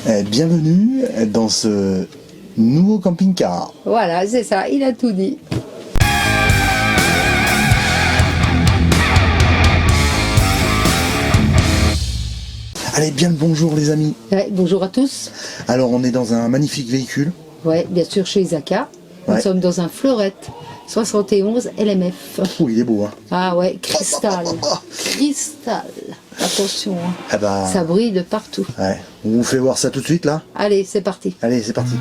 Bienvenue dans ce nouveau camping-car. Voilà, c'est ça, il a tout dit. Allez, bien le bonjour les amis. Ouais, bonjour à tous. Alors on est dans un magnifique véhicule. Ouais, bien sûr chez Isaka. Nous sommes dans un Fleurette 71 LMF. Ouh, il est beau, hein. Ah ouais, cristal. Cristal. Attention, hein. Ah bah... Ça brille de partout. Ouais. On vous fait voir ça tout de suite là. Allez, c'est parti. Allez, c'est parti.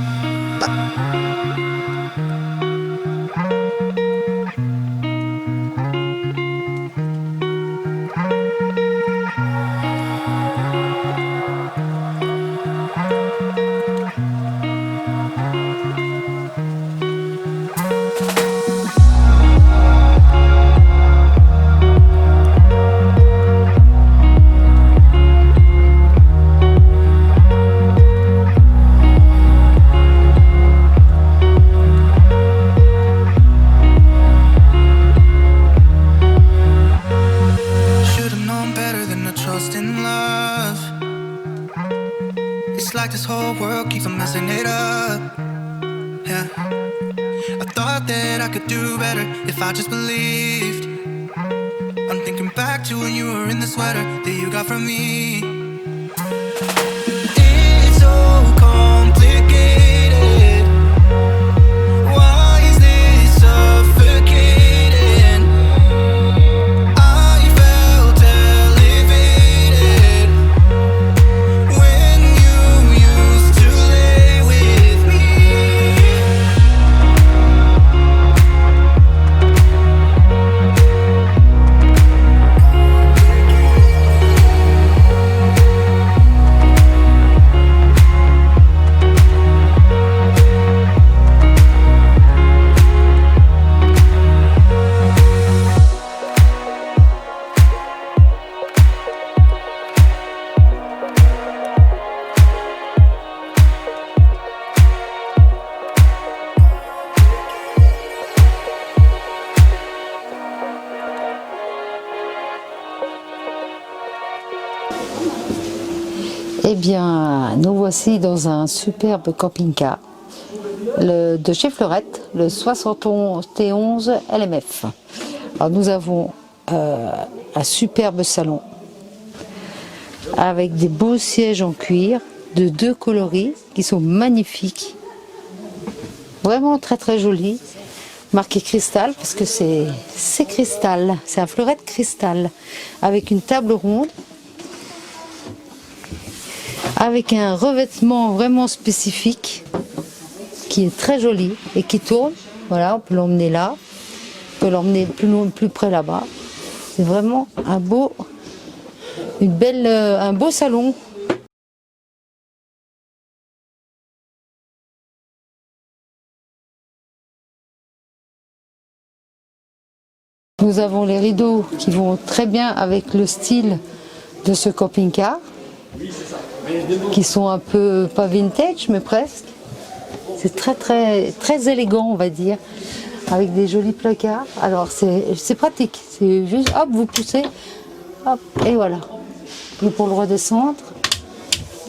Like this whole world keeps on messing it up. Yeah, I thought that I could do better if I just believed. I'm thinking back to when you were in the sweater that you got from me. It's so complicated. Why is this suffocating? I felt elevated when you used to lay with me. Eh bien, nous voici dans un superbe camping-car de chez Fleurette, le 71 LMF. Alors nous avons un superbe salon avec des beaux sièges en cuir de 2 coloris qui sont magnifiques, vraiment très très jolis, marqué cristal parce que c'est cristal, c'est un Fleurette cristal avec une table ronde, avec un revêtement vraiment spécifique qui est très joli et qui tourne. Voilà, on peut l'emmener là, on peut l'emmener plus près là-bas. C'est vraiment un beau salon. Nous avons les rideaux qui vont très bien avec le style de ce camping-car, qui sont un peu, pas vintage, mais presque. C'est très très très élégant, on va dire, avec des jolis placards. Alors c'est pratique, c'est juste hop, vous poussez, hop, et voilà. Et pour le redescendre,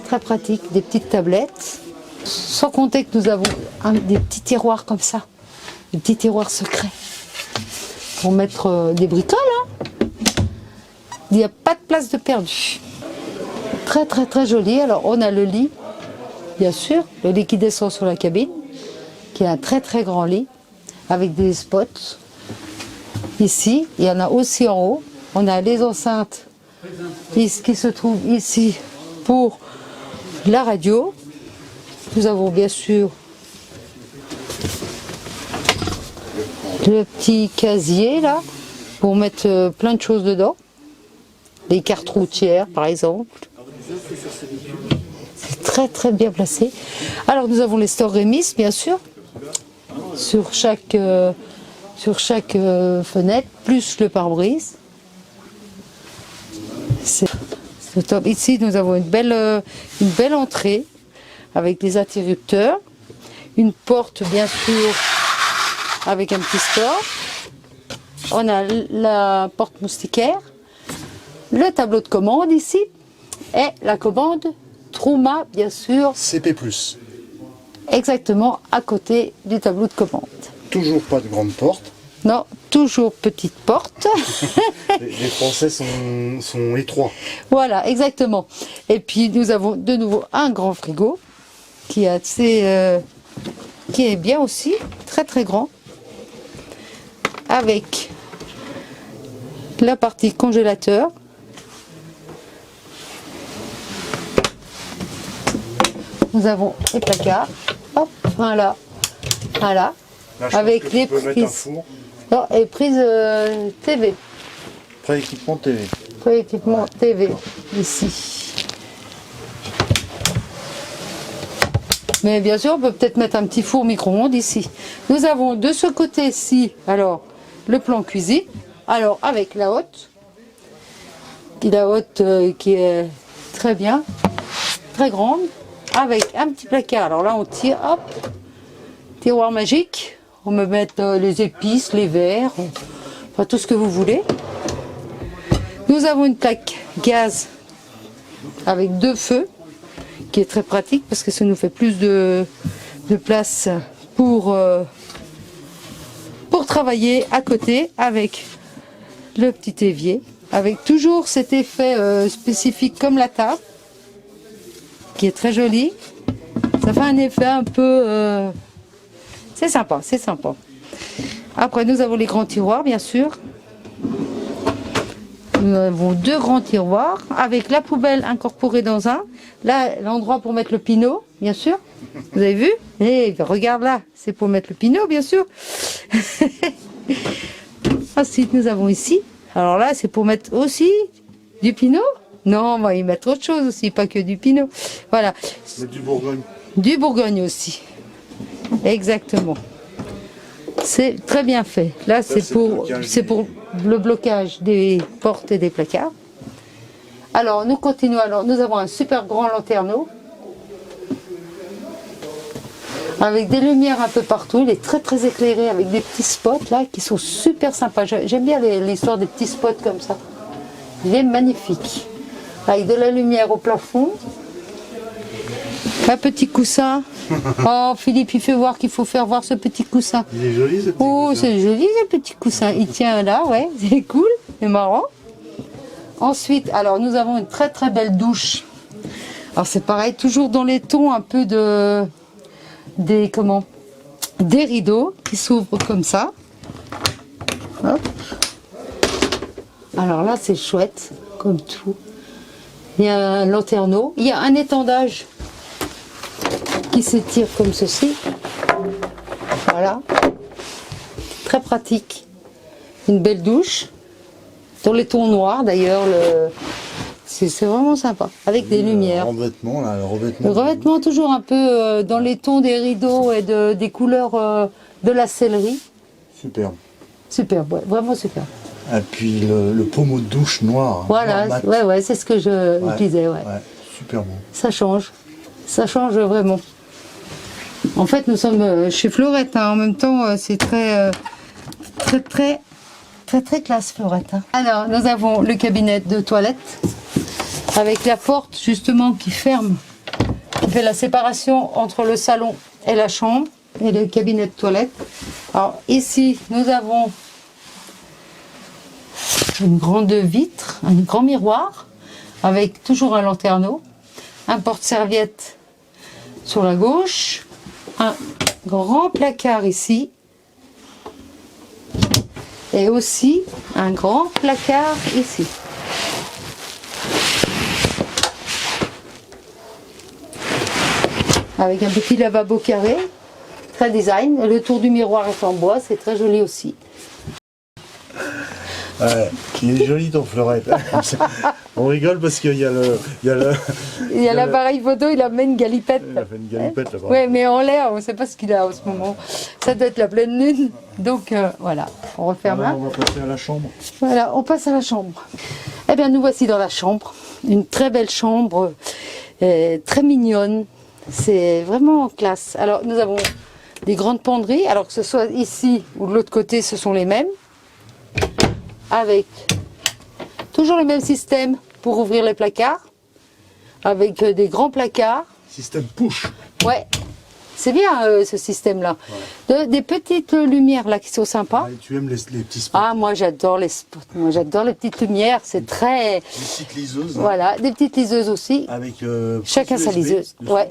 très pratique, des petites tablettes. Sans compter que nous avons des petits tiroirs comme ça, des petits tiroirs secrets pour mettre des bricoles, hein. Il n'y a pas de place de perdu. Très très très joli. Alors on a le lit, bien sûr, le lit qui descend sur la cabine, qui est un très très grand lit avec des spots. Ici, il y en a aussi en haut. On a les enceintes qui se trouvent ici pour la radio. Nous avons bien sûr le petit casier là pour mettre plein de choses dedans. Des cartes routières par exemple. C'est très très bien placé. Alors nous avons les stores Rémis bien sûr sur chaque fenêtre, plus le pare-brise. C'est top. Ici nous avons une belle entrée avec des interrupteurs, une porte bien sûr avec un petit store. On a la porte moustiquaire, le tableau de commande ici et la commande Truma, bien sûr, CP+. exactement à côté du tableau de commande. Toujours pas de grande porte. Non, toujours petite porte. Les Français sont étroits. Voilà, exactement. Et puis nous avons de nouveau un grand frigo qui est assez, qui est bien aussi, très très grand, avec la partie congélateur. Nous avons les placards. Hop, voilà, Là, je avec pense que les tu peux mettre un prises. four. Non, et prise TV. Pré-équipement TV. Pré-équipement TV, ici. Mais bien sûr, on peut peut-être mettre un petit four micro-ondes ici. Nous avons de ce côté-ci, alors, le plan cuisine. Alors, avec la hotte. La hotte qui est très bien, très grande. Avec un petit placard. Alors là, on tire, hop, tiroir magique. On peut mettre les épices, les verres, enfin tout ce que vous voulez. Nous avons une plaque gaz avec 2 feux, qui est très pratique parce que ça nous fait plus de place pour travailler à côté avec le petit évier, avec toujours cet effet spécifique comme la table, qui est très joli. Ça fait un effet un peu... c'est sympa, c'est sympa. Après, nous avons les grands tiroirs, bien sûr. Nous avons 2 grands tiroirs avec la poubelle incorporée dans un. Là, l'endroit pour mettre le pinot, bien sûr. Vous avez vu? Et regarde là, c'est pour mettre le pinot, bien sûr. Ensuite, nous avons ici. Alors là, c'est pour mettre aussi du pinot. Non, on va y mettre autre chose aussi, pas que du pinot. Voilà. Mais du Bourgogne. Du Bourgogne aussi. Exactement. C'est très bien fait. Là, c'est pour le blocage des portes et des placards. Alors, nous continuons. Alors, nous avons un super grand lanterneau avec des lumières un peu partout. Il est très très éclairé avec des petits spots là qui sont super sympas. J'aime bien l'histoire des petits spots comme ça. Il est magnifique. Avec de la lumière au plafond. Un petit coussin. Oh, Philippe, il fait voir qu'il faut faire voir ce petit coussin. Il est joli ce petit Oh, coussin. c'est joli ce petit coussin. Il tient là, ouais, c'est cool, c'est marrant. Ensuite, alors nous avons une très très belle douche. Alors c'est pareil, toujours dans les tons un peu des rideaux qui s'ouvrent comme ça. Hop. Alors là, c'est chouette, comme tout. Il y a un lanterneau, il y a un étendage qui s'étire comme ceci. Voilà. Très pratique. Une belle douche. Dans les tons noirs d'ailleurs. C'est vraiment sympa. Avec des lumières. Revêtement, là, le revêtement. Le revêtement toujours un peu dans les tons des rideaux et des couleurs de la sellerie. Superbe. Superbe, ouais, vraiment superbe. Et puis le pommeau de douche noir. Voilà, noir mat. ouais, c'est ce que je utilisais. Ouais. Super bon. Ça change vraiment. En fait, nous sommes chez Fleurette, hein. En même temps, c'est très classe Fleurette. Hein. Alors, nous avons le cabinet de toilette avec la porte justement qui ferme, qui fait la séparation entre le salon et la chambre et le cabinet de toilette. Alors ici, nous avons une grande vitre, un grand miroir avec toujours un lanterneau, un porte-serviette sur la gauche, un grand placard ici et aussi un grand placard ici. Avec un petit lavabo carré, très design. Et le tour du miroir est en bois, c'est très joli aussi. Ouais, il est joli ton Fleurette. On rigole parce qu'il y a l'appareil photo, il a mis une galipette. Il a fait une galipette là-bas. Oui, mais en l'air, on ne sait pas ce qu'il a en ce moment. Ça doit être la pleine lune. Donc voilà, on referme là. On va passer à la chambre. Voilà, on passe à la chambre. Eh bien, nous voici dans la chambre. Une très belle chambre, très mignonne. C'est vraiment classe. Alors, nous avons des grandes penderies. Alors que ce soit ici ou de l'autre côté, ce sont les mêmes. Avec toujours le même système pour ouvrir les placards. avec des grands placards. Système push. Ouais, c'est bien ce système-là. Des petites lumières là qui sont sympas. Ouais, tu aimes les petits spots. Ah, moi j'adore les spots. Moi j'adore les petites lumières. C'est très. Des petites liseuses. Voilà, des petites liseuses aussi. Avec Chacun sa liseuse. Ouais,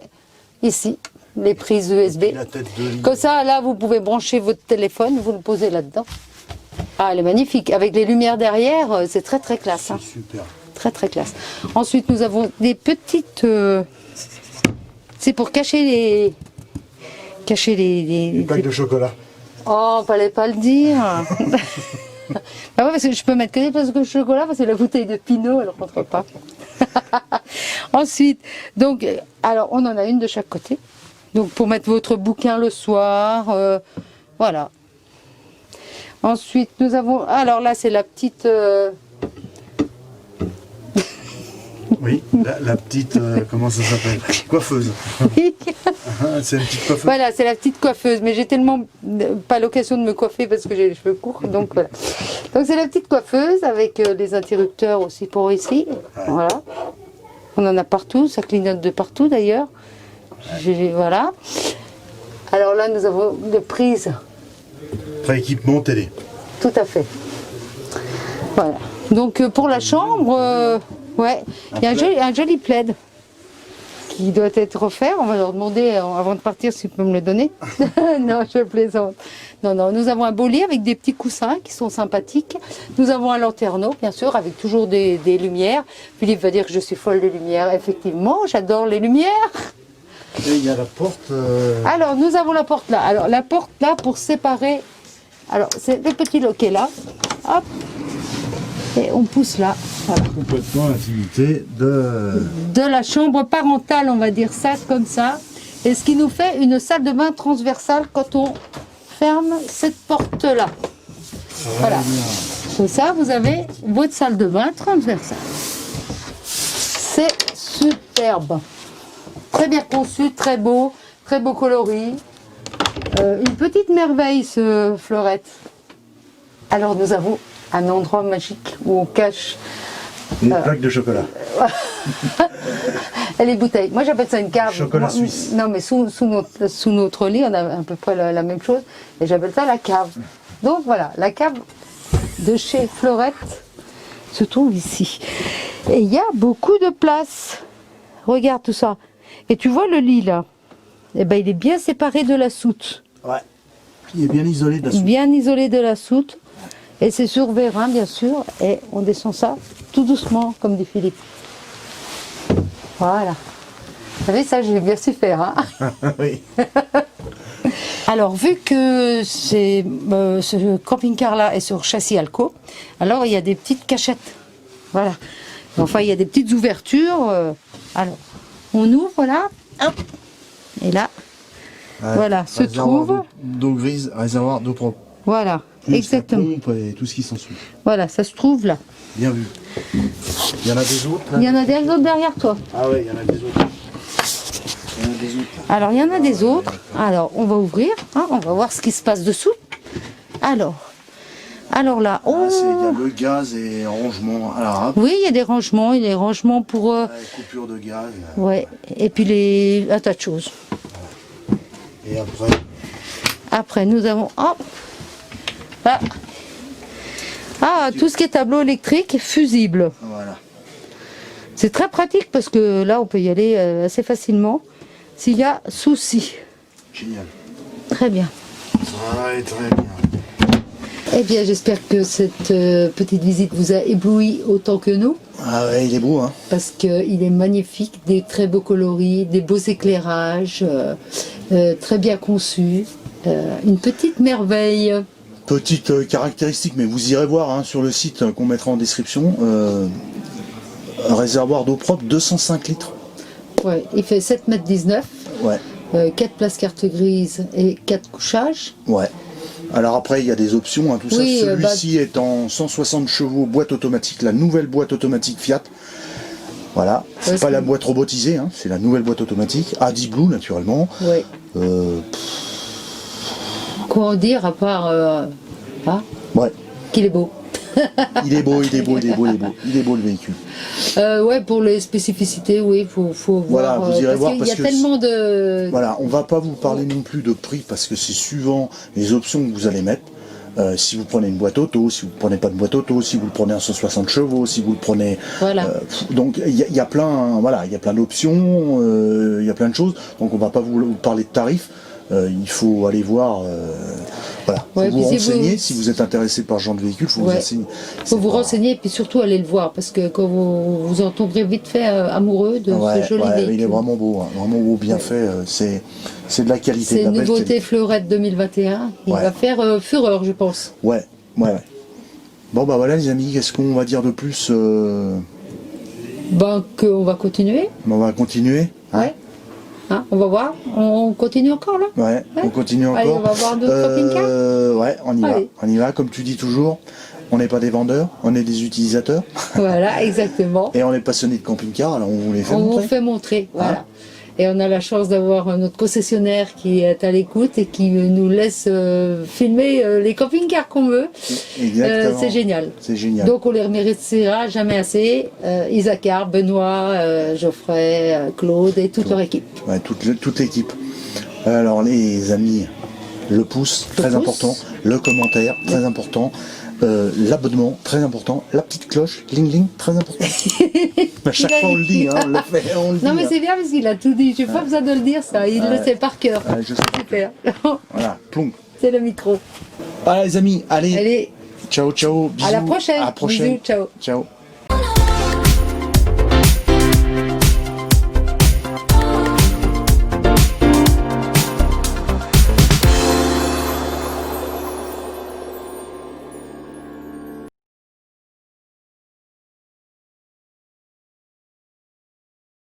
ici, les prises USB. La tête de ligne. Comme ça, là, vous pouvez brancher votre téléphone, vous le posez là-dedans. Ah, elle est magnifique. Avec les lumières derrière, c'est très très classe. Hein. Super. Très très classe. Ensuite, nous avons des petites. C'est pour cacher les. Cacher Une plaque de chocolat. Oh, fallait pas le dire. Ah ouais, parce que je peux mettre que des plaques de chocolat parce que la bouteille de Pinot, elle rentre pas. Ensuite, donc, alors on en a une de chaque côté. Donc pour mettre votre bouquin le soir, voilà. Ensuite, nous avons. Alors là, c'est la petite. Oui, la petite, comment ça s'appelle? Coiffeuse. C'est une petite coiffeuse. Voilà, c'est la petite coiffeuse. Mais j'ai tellement pas l'occasion de me coiffer parce que j'ai les cheveux courts. Donc voilà. Donc c'est la petite coiffeuse avec les interrupteurs aussi pour ici. Voilà. On en a partout, ça clignote de partout d'ailleurs. Voilà. Alors là, nous avons des prises. Pré-équipement télé. Tout à fait. Voilà. Donc pour la chambre, ouais, il y a un joli plaid qui doit être offert. On va leur demander avant de partir s'ils peuvent me le donner. Non, je plaisante. Non, non, nous avons un beau lit avec des petits coussins qui sont sympathiques. Nous avons un lanterneau, bien sûr, avec toujours des lumières. Philippe va dire que je suis folle de lumière. Effectivement, j'adore les lumières. Et il y a la porte. Alors, nous avons la porte là. Alors, la porte là pour séparer. Alors, c'est le petit loquet là. Hop. Et on pousse là. Voilà. Complètement l'intimité de. De la chambre parentale, on va dire ça comme ça. Et ce qui nous fait une salle de bain transversale quand on ferme cette porte-là. Voilà. Comme ça, vous avez votre salle de bain transversale. C'est superbe. Très bien conçu, très beau coloris. Une petite merveille, ce Fleurette. Alors, nous avons un endroit magique où on cache Une plaque de chocolat. et les bouteilles. Moi, j'appelle ça une cave. Chocolat suisse. Non, mais sous notre lit, on a à peu près la même chose. Et j'appelle ça la cave. Donc, voilà, la cave de chez Fleurette se trouve ici. Et il y a beaucoup de place. Regarde tout ça. Et tu vois le lit, là? Eh ben, il est bien séparé de la soute. Ouais. Il est bien isolé de la soupe. Bien isolé de la soute. Et c'est sur vérin, bien sûr. Et on descend ça tout doucement, comme dit Philippe. Voilà. Vous savez, ça, j'ai bien su faire. Hein. Oui. Alors, vu que ce camping-car-là est sur châssis Alco, alors il y a des petites cachettes. Voilà. Enfin, il y a des petites ouvertures. Alors, on ouvre là. Hop. Et là, voilà, se trouve. D'eau grise, réservoir d'eau propre. Voilà, Plus exactement. la pompe et tout ce qui s'ensuit. Voilà, ça se trouve là. Bien vu. Il y en a des autres là. Il y en a des autres derrière toi. Ah ouais, il y en a des autres. Il y en a des autres. Là. Alors, il y en a des autres. Alors, on va ouvrir. Hein, on va voir ce qui se passe dessous. Alors là, Ah, il y a le gaz et rangement à la râpe. oui, il y a des rangements. Il y a des rangements pour... Coupure de gaz. ouais. Et puis un tas de choses. Et après. Après, nous avons... hop, là. Ah, tout ce qui est tableau électrique fusible. Voilà. C'est très pratique parce que là, on peut y aller assez facilement s'il y a souci. Génial. Très bien. Très très bien. Eh bien, j'espère que cette petite visite vous a ébloui autant que nous. Ah ouais, il est beau, hein. Parce qu'il est magnifique, des très beaux coloris, des beaux éclairages, très bien conçus. Une petite merveille. Petite caractéristique, mais vous irez voir hein, sur le site qu'on mettra en description. Un réservoir d'eau propre, 205 litres. Ouais, il fait 7,19 m. Ouais. 4 places carte grise et 4 couchages. Ouais. Alors après, il y a des options, hein, tout Oui, ça. Celui-ci est en 160 chevaux, boîte automatique, la nouvelle boîte automatique Fiat. Voilà. C'est Ouais, pas c'est- la boîte robotisée, hein, c'est la nouvelle boîte automatique. AD Blue, naturellement. Ouais. Quoi en dire à part hein, Ouais. qu'il est beau. Il est beau, il est beau, il est beau, il est beau. Il est beau le véhicule. Ouais, pour les spécificités, oui, faut Voilà, voir. vous irez voir qu'il parce y a que tellement de. Voilà, on va pas vous parler non plus de prix parce que c'est suivant les options que vous allez mettre. Si vous prenez une boîte auto, si vous prenez pas de boîte auto, si vous le prenez à 160 chevaux, si vous le prenez, Voilà. Donc il y a plein, voilà, il y a plein d'options, il y a plein de choses. Donc on va pas vous parler de tarifs. Il faut aller voir, voilà, faut Ouais, vous puis si renseigner. vous- Si vous êtes intéressé par ce genre de véhicule, faut vous Ouais. renseigner. Faut vous renseigner et puis surtout aller le voir parce que quand vous en tomberez vite fait amoureux de Ouais, ce joli ouais, véhicule. il est vraiment beau, hein, vraiment beau, bien fait. C'est de la qualité, C'est de la une belle nouveauté qualité. Fleurette 2021. Il Ouais. va faire fureur, je pense. Ouais. Bon bah voilà les amis, qu'est-ce qu'on va dire de plus Ben, qu'on va continuer. On va continuer. Hein Ouais. Hein, on va voir. On continue encore là. Ouais, on continue encore. Allez, on va voir d'autres camping-cars. Ouais, on y va. Allez. On y va, comme tu dis toujours. On n'est pas des vendeurs, on est des utilisateurs. Voilà, exactement. Et on est passionné de camping-car, alors on vous les fait On vous montrer. fait montrer. Voilà. Hein. Et on a la chance d'avoir notre concessionnaire qui est à l'écoute et qui nous laisse filmer les camping-cars qu'on veut. Exactement. C'est génial. C'est génial. Donc on les remerciera jamais assez. Isaacar, Benoît, Geoffrey, Claude et toute leur équipe. Ouais, toute l'équipe. Alors les amis, le pouce, très pouce. important. Le commentaire, très important. L'abonnement, très important. La petite cloche, ling ling, très important. À chaque fois on le dit, hein, on le fait, on le dit. Non mais hein. c'est bien parce qu'il a tout dit. J'ai pas besoin de le dire ça. Il le sait par cœur. Ouais, je sais. Super. Voilà, plomb. C'est le micro. Voilà les amis, allez, Allez, ciao ciao, bisous. à la prochaine. À la prochaine. Bisous, ciao. Ciao.